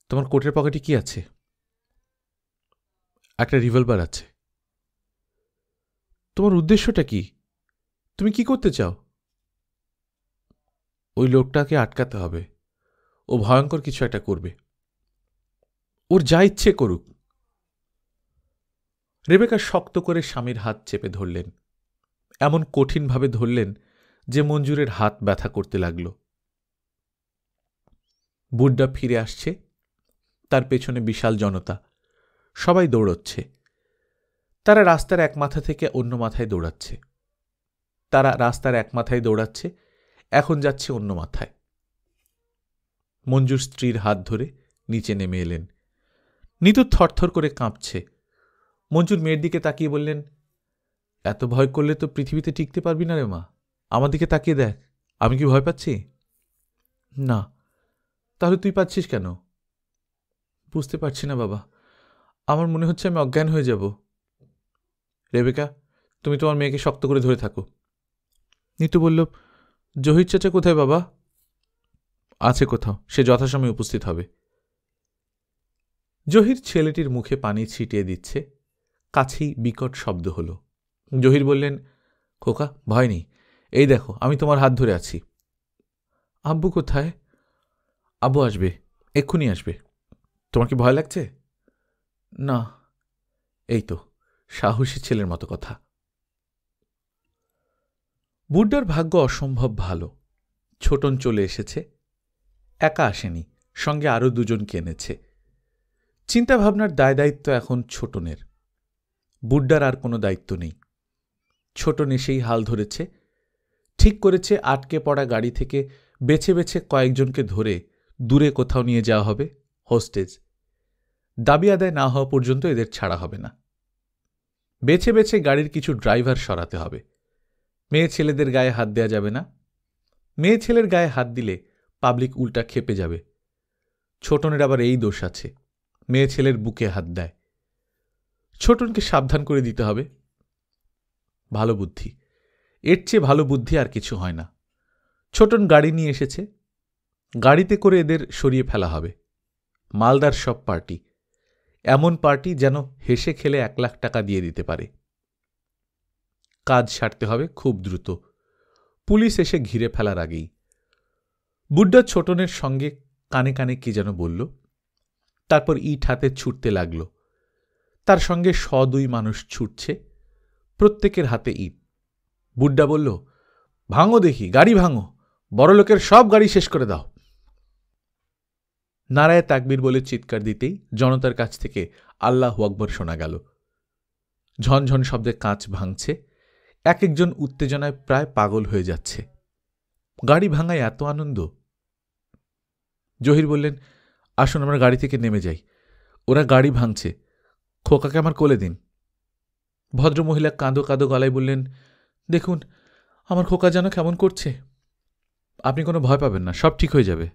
[SPEAKER 1] তোমার কোটের পকেটে কি আছে? একটা রিভলভার আছে। তোমার উদ্দেশ্যটা কি? তুমি কি করতে চাও? ওই লোকটাকে আটকাতে হবে। ও ভয়ঙ্কর কিছু একটা করবে। ওর যা ইচ্ছে করুক। রেবেকা শক্ত করে স্বামীর হাত চেপে ধরলেন, এমন কঠিনভাবে ধরলেন যে মঞ্জুরের হাত ব্যথা করতে লাগল। বুড্ডা ফিরে আসছে, তার পেছনে বিশাল জনতা, সবাই দৌড়চ্ছে। তারা রাস্তার এক মাথা থেকে অন্য মাথায় দৌড়াচ্ছে। তারা রাস্তার এক মাথায় দৌড়াচ্ছে, এখন যাচ্ছে অন্য মাথায়। মঞ্জুর স্ত্রীর হাত ধরে নিচে নেমে এলেন। নিতু থরথর করে কাঁপছে। মঞ্জুর মেয়ের দিকে তাকিয়ে বললেন, এত ভয় করলে তো পৃথিবীতে টিকতে পারবি না রে মা। আমার দিকে তাকিয়ে দেখ, আমি কি ভয় পাচ্ছি? না। তাহলে তুই পাচ্ছিস কেন? বুঝতে পারছি না বাবা, আমার মনে হচ্ছে আমি অজ্ঞান হয়ে যাব। রেবেকা, তুমি তোমার মেয়েকে শক্ত করে ধরে থাকো। নিতু বলল, জহির চাচা কোথায় বাবা? আছে কোথাও, সে যথাসময়ে উপস্থিত হবে। জহির ছেলেটির মুখে পানি ছিটিয়ে দিচ্ছে, কাছেই বিকট শব্দ হল। জহির বললেন, খোকা ভয় নেই, এই দেখো আমি তোমার হাত ধরে আছি। আব্বু কোথায়? আব্বু আসবে, এক্ষুনি আসবে। তোমার কি ভয় লাগছে? না। এই তো সাহসী ছেলের মতো কথা। বুড্ডার ভাগ্য অসম্ভব ভালো। ছোটন চলে এসেছে, একা আসেনি, সঙ্গে আরও দুজনকে এনেছে। চিন্তাভাবনার দায় দায়িত্ব এখন ছোটনের। বুড্ডার আর কোনো দায়িত্ব নেই। ছোটন এসেই হাল ধরেছে, ঠিক করেছে আটকে পড়া গাড়ি থেকে বেছে বেছে কয়েকজনকে ধরে দূরে কোথাও নিয়ে যাওয়া হবে, হোস্টেজ। দাবি আদায় না হওয়া পর্যন্ত এদের ছাড়া হবে না। বেছে বেছে গাড়ির কিছু ড্রাইভার সরাতে হবে। মেয়ে ছেলেদের গায়ে হাত দেওয়া যাবে না। মেয়ে ছেলের গায়ে হাত দিলে পাবলিক উল্টা খেপে যাবে। ছোটনের আবার এই দোষ আছে, মেয়ে ছেলের বুকে হাত দেয়। ছোটনকে সাবধান করে দিতে হবে। ভালো বুদ্ধি, এর চেয়ে ভালো বুদ্ধি আর কিছু হয় না। ছোটন গাড়ি নিয়ে এসেছে, গাড়িতে করে এদের সরিয়ে ফেলা হবে। মালদার সব পার্টি, এমন পার্টি যেন হেসে খেলে 1 লাখ টাকা দিয়ে দিতে পারে। কাজ সারতে হবে খুব দ্রুত, পুলিশ এসে ঘিরে ফেলার আগেই। বুড্ডা ছোটনের সঙ্গে কানে কানে কি যেন বলল, তারপর ইট হাতে ছুটতে লাগল। তার সঙ্গে 100-2 মানুষ ছুটছে, প্রত্যেকের হাতে ইট। বুড্ডা বলল, ভাঙো দেখি, গাড়ি ভাঙো, বড়লোকের সব গাড়ি শেষ করে দাও। নারায়ে তাকবীর বলে চিৎকার দিতেই জনতার কাছ থেকে আল্লাহু আকবর শোনা গেল। ঝনঝন শব্দে কাঁচ ভাঙছে, এক একজন উত্তেজনায় প্রায় পাগল হয়ে যাচ্ছে। গাড়ি ভাঙায় এত আনন্দ। জহির বললেন, আসুন আমরা গাড়ি থেকে নেমে যাই, ওরা গাড়ি ভাঙছে, খোকাকে আমার কোলে দিন। ভদ্রমহিলা কাঁদো কাঁদো গলায় বললেন, দেখুন আমার খোকা যেন কেমন করছে। আপনি কোনো ভয় পাবেন না, সব ঠিক হয়ে যাবে।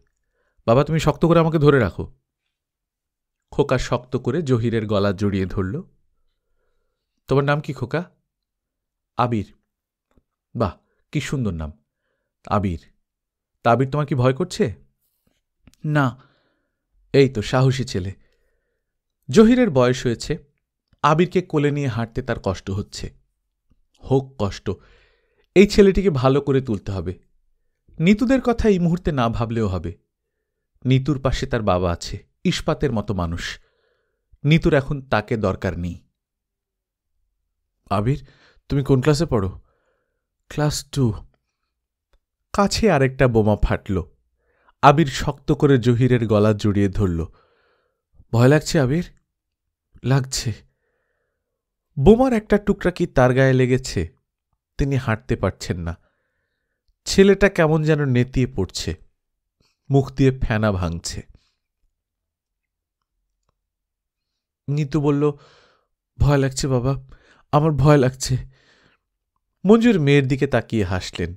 [SPEAKER 1] বাবা তুমি শক্ত করে আমাকে ধরে রাখো। খোকা শক্ত করে জহিরের গলা জড়িয়ে ধরল। তোমার নাম কি খোকা? আবির। বাহ, কি সুন্দর নাম, আবির। তা আবির, তোমার কি ভয় করছে? না। এই তো সাহসী ছেলে। জহিরের বয়স হয়েছে, আবিরকে কোলে নিয়ে হাঁটতে তার কষ্ট হচ্ছে। হোক কষ্ট, এই ছেলেটিকে ভালো করে তুলতে হবে। নিতুদের কথা এই মুহূর্তে না ভাবলেও হবে। নিতুর পাশে তার বাবা আছে, ইস্পাতের মতো মানুষ। নিতুর এখন তাকে দরকার নেই। আবির, তুমি কোন ক্লাসে পড়ো? ক্লাস 2। কাছে আরেকটা বোমা ফাটল। আবির শক্ত করে জহিরের গলা জড়িয়ে ধরল। ভয় লাগছে আবির? লাগছে। বোমার একটা টুকরা কি তার গায়ে লেগেছে? তিনি হাঁটতে পারছেন না। ছেলেটা কেমন যেন নেতিয়ে পড়ছে, মুখ দিয়ে ফেনা ভাঙছে। নিতু বলল, ভয় লাগছে বাবা, আমার ভয় লাগছে। মঞ্জুর মেয়ের দিকে তাকিয়ে হাসলেন।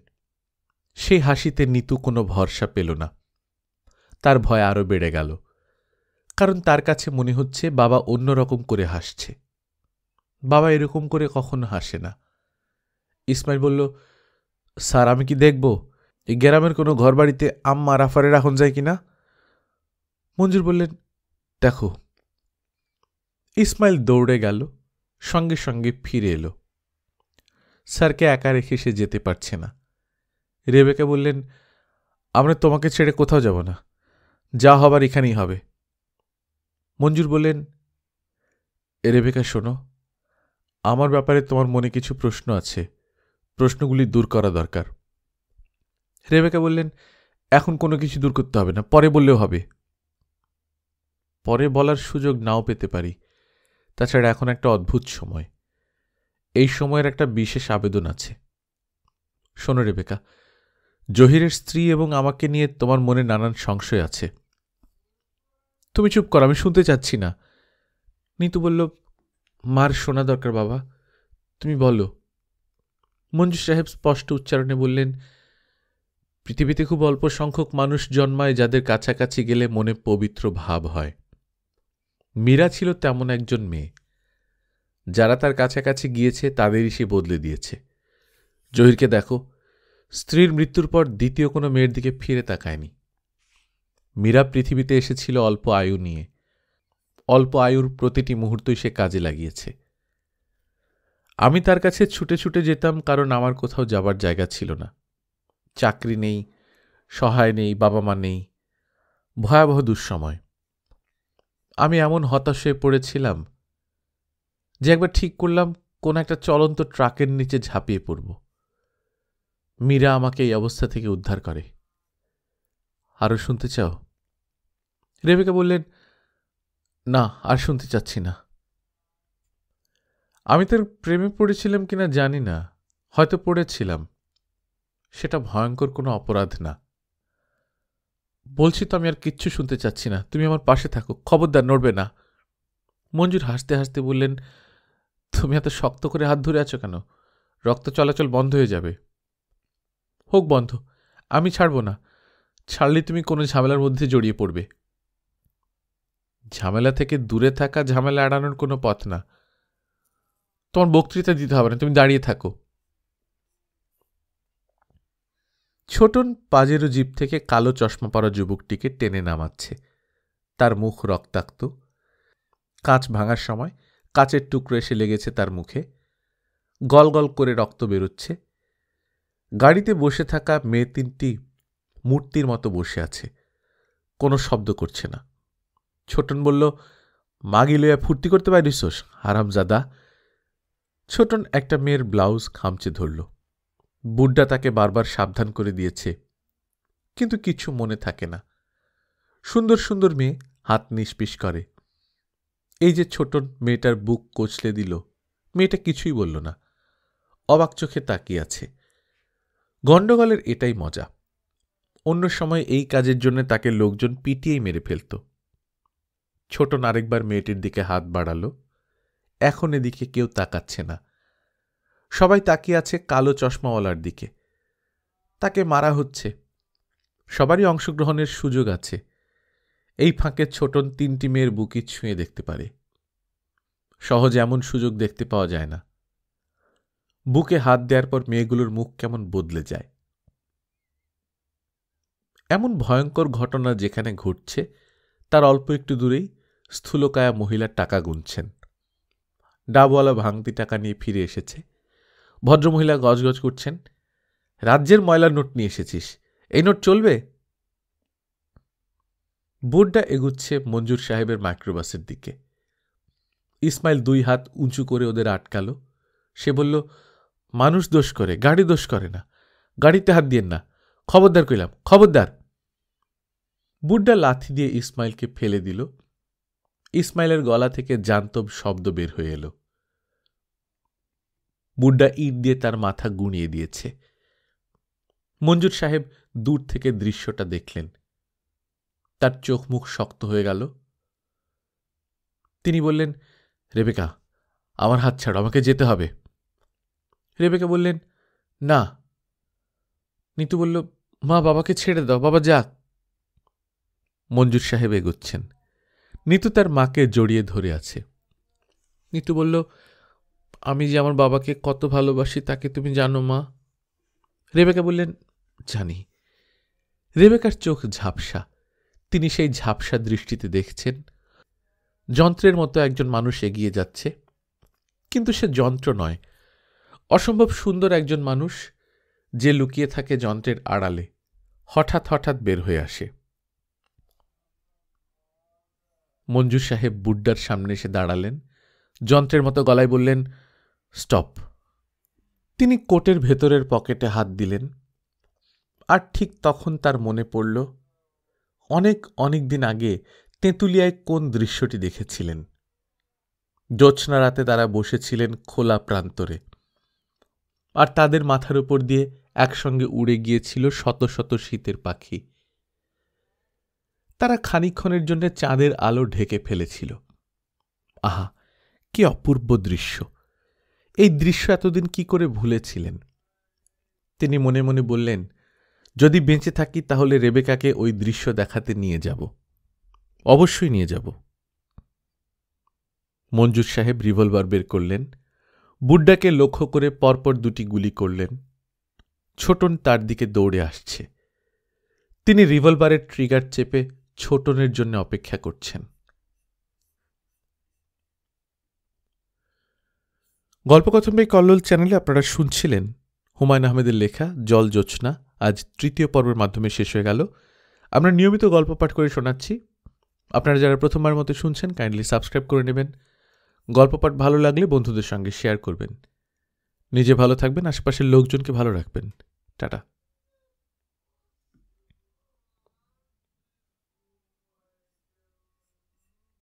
[SPEAKER 1] সেই হাসিতে নিতু কোনো ভরসা পেল না। তার ভয় আরও বেড়ে গেল, কারণ তার কাছে মনে হচ্ছে বাবা অন্যরকম করে হাসছে। বাবা এরকম করে কখনো হাসে না। ইসমাইল বলল, স্যার আমি কি দেখব এই গ্রামের কোনো ঘরবাড়িতে আম্মা রাফারে রাখন যায় কিনা? মঞ্জুর বললেন, দেখো। ইসমাইল দৌড়ে গেল, সঙ্গে সঙ্গে ফিরে এলো। স্যারকে একা রেখে সে যেতে পারছে না। রেবেকা বললেন, আমরা তোমাকে ছেড়ে কোথাও যাব না, যা হবার এখানেই হবে। মঞ্জুর বললেন, রেবেকা শোনো, আমার ব্যাপারে তোমার মনে কিছু প্রশ্ন আছে, প্রশ্নগুলি দূর করা দরকার। রেবেকা বললেন, এখন কোনো কিছু দূর করতে হবে না, পরে বললেও হবে। পরে বলার সুযোগ নাও পেতে পারি, তাছাড়া এখন একটা অদ্ভুত সময়, এই সময়ের একটা বিশেষ আবেদন আছে। শোনো রেবেকা, জহিরের স্ত্রী এবং আমাকে নিয়ে তোমার মনে নানান সংশয় আছে। তুমি চুপ করো, আমি শুনতে চাচ্ছি না। নিতু বলল, মার শোনা দরকার বাবা, তুমি বলো। মঞ্জু সাহেব স্পষ্ট উচ্চারণে বললেন, পৃথিবীতে খুব অল্প সংখ্যক মানুষ জন্মায় যাদের কাছাকাছি গেলে মনে পবিত্র ভাব হয়। মীরা ছিল তেমন একজন মেয়ে। যারা তার কাছাকাছি গিয়েছে তাদেরই সে বদলে দিয়েছে। জহিরকে দেখো, স্ত্রীর মৃত্যুর পর দ্বিতীয় কোনো মেয়ের দিকে ফিরে তাকায়নি। মীরা পৃথিবীতে এসেছিল অল্প আয়ু নিয়ে, অল্প আয়ুর প্রতিটি মুহূর্তই সে কাজে লাগিয়েছে। আমি তার কাছে ছুটে ছুটে যেতাম, কারণ আমার কোথাও যাবার জায়গা ছিল না। চাকরি নেই, সহায় নেই, বাবা মা নেই, ভয়াবহ দুঃসময়। আমি এমন হতাশ হয়ে পড়েছিলাম যে একবার ঠিক করলাম কোন একটা চলন্ত ট্রাকের নিচে ঝাঁপিয়ে পড়ব। মীরা আমাকে এই অবস্থা থেকে উদ্ধার করে। আরও শুনতে চাও? রেবেকা বললেন, না, আর শুনতে চাচ্ছি না। আমি তার প্রেমে পড়েছিলাম কিনা জানি না, হয়তো পড়েছিলাম। সেটা ভয়ঙ্কর কোনো অপরাধ না। বলছি তো, আমি আর কিচ্ছু শুনতে চাচ্ছি না, তুমি আমার পাশে থাকো, খবরদার নড়বে না। মঞ্জুর হাসতে হাসতে বললেন, তুমি এত শক্ত করে হাত ধরে আছো কেন? রক্ত চলাচল বন্ধ হয়ে যাবে। হোক বন্ধ, আমি ছাড়ব না। ছাড়লে তুমি কোনো ঝামেলার মধ্যে জড়িয়ে পড়বে। ঝামেলা থেকে দূরে থাকা ঝামেলা এড়ানোর কোনো পথ না। তোমার বক্তৃতা দিতে হবে না, তুমি দাঁড়িয়ে থাকো। ছোটন পাজেরো জিপ থেকে কালো চশমা পরা যুবকটিকে টেনে নামাচ্ছে। তার মুখ রক্তাক্ত, কাঁচ ভাঙার সময় কাচের টুকরো এসে লেগেছে তার মুখে, গল গল করে রক্ত বেরোচ্ছে। গাড়িতে বসে থাকা মেয়ে তিনটি মূর্তির মতো বসে আছে, কোনো শব্দ করছে না। ছোটন বলল, মাগি লইয়া ফুর্তি করতে পারিস হারামজাদা। ছোটন একটা মেয়ের ব্লাউজ খামচে ধরল। বুড্ডা তাকে বারবার সাবধান করে দিয়েছে, কিন্তু কিছু মনে থাকে না। সুন্দর সুন্দর মেয়ে হাত নিষ্পিস করে। এই যে ছোটন মেয়েটার বুক কোচলে দিল, মেয়েটা কিছুই বলল না, অবাক চোখে তাকিয়ে আছে। গণ্ডগোলের এটাই মজা। অন্য সময় এই কাজের জন্য তাকে লোকজন পিটিয়েই মেরে ফেলত। ছোটন আরেকবার মেয়েটির দিকে হাত বাড়াল। এখন এদিকে কেউ তাকাচ্ছে না, সবাই তাকিয়ে আছে কালো চশমাওয়ালার দিকে। তাকে মারা হচ্ছে, সবারই অংশগ্রহণের সুযোগ আছে। এই ফাঁকে ছোটন তিনটি মেয়ের বুকি ছুঁয়ে দেখতে পারে। সহজে এমন সুযোগ দেখতে পাওয়া যায় না। বুকে হাত দেওয়ার পর মেয়েগুলোর মুখ কেমন বদলে যায়। এমন ভয়ঙ্কর ঘটনা যেখানে ঘটছে তার অল্প একটু দূরেই স্থূলকায়া মহিলা টাকা গুনছেন। ডাবওয়ালা ভাঙতি টাকা নিয়ে ফিরে এসেছে। ভদ্রমহিলা গজগজ করছেন, রাজ্যের ময়লার নোট নিয়ে এসেছিস, এই নোট চলবে? বুড্ডা এগুচ্ছে মঞ্জুর সাহেবের মাইক্রোবাসের দিকে। ইসমাইল দুই হাত উঁচু করে ওদের আটকাল। সে বলল, মানুষ দোষ করে, গাড়ি দোষ করে না, গাড়িতে হাত দিয়েন না, খবরদার কইলাম, খবরদার। বুড্ডা লাথি দিয়ে ইসমাইলকে ফেলে দিল। ইসমাইলের গলা থেকে জান্তব শব্দ বের হয়ে এলো। বুড্ডা ইট দিয়ে তার মাথা গুঁড়িয়ে দিয়েছে। মঞ্জুর সাহেব দূর থেকে দৃশ্যটা দেখলেন। তার চোখ মুখ শক্ত হয়ে গেল। তিনি বললেন, রেবেকা, আমার হাত ছাড়ো, আমাকে যেতে হবে। রেবেকা বললেন, না। নিতু বলল, মা, বাবাকে ছেড়ে দাও, বাবা যাক। মঞ্জুর সাহেব এগোচ্ছেন। নিতু তার মাকে জড়িয়ে ধরে আছে। নিতু বলল, আমি যে আমার বাবাকে কত ভালোবাসি তাকে তুমি জানো মা? রেবেকা বললেন, জানি। রেবেকার চোখ ঝাপসা। তিনি সেই ঝাপসা দৃষ্টিতে দেখছেন যন্ত্রের মতো একজন মানুষ এগিয়ে যাচ্ছে, কিন্তু সে যন্ত্র নয়, অসম্ভব সুন্দর একজন মানুষ যে লুকিয়ে থাকে যন্ত্রের আড়ালে হঠাৎ হঠাৎ বের হয়ে আসে। মঞ্জুর সাহেব বুড্ডার সামনে এসে দাঁড়ালেন, যন্ত্রের মতো গলায় বললেন, স্টপ। তিনি কোটের ভেতরের পকেটে হাত দিলেন, আর ঠিক তখন তার মনে পড়ল অনেক দিন আগে তেঁতুলিয়ায় কোন দৃশ্যটি দেখেছিলেন। জ্যোৎস্না রাতে তারা বসেছিলেন খোলা প্রান্তরে, আর তাদের মাথার উপর দিয়ে একসঙ্গে উড়ে গিয়েছিল শত শত শীতের পাখি। তারা খানিকক্ষণের জন্য চাঁদের আলো ঢেকে ফেলেছিল। আহা, কি অপূর্ব দৃশ্য! এই দৃশ্য এতদিন কি করে ভুলেছিলেন? তিনি মনে মনে বললেন, যদি বেঁচে থাকি তাহলে রেবেকাকে ওই দৃশ্য দেখাতে নিয়ে যাব, অবশ্যই নিয়ে যাব। মঞ্জুর সাহেব রিভলভার বের করলেন, বুড্ডাকে লক্ষ্য করে পরপর 2টি গুলি করলেন। ছোটন তার দিকে দৌড়ে আসছে। তিনি রিভলভারের ট্রিগার চেপে ছোটনের জন্য অপেক্ষা করছেন। গল্পকথন বাই কল্লোল চ্যানেলে আপনারা শুনছিলেন হুমায়ুন আহমেদের লেখা জল জ্যোৎস্না। আজ 3য় পর্বের মাধ্যমে শেষ হয়ে গেল। আমরা নিয়মিত গল্প পাঠ করে শোনাচ্ছি। আপনারা যারা প্রথমবার মতো শুনছেন কাইন্ডলি সাবস্ক্রাইব করে নেবেন। গল্প পাঠ ভালো লাগলে বন্ধুদের সঙ্গে শেয়ার করবেন। নিজে ভালো থাকবেন, আশেপাশের লোকজনকে ভালো রাখবেন। টাটা।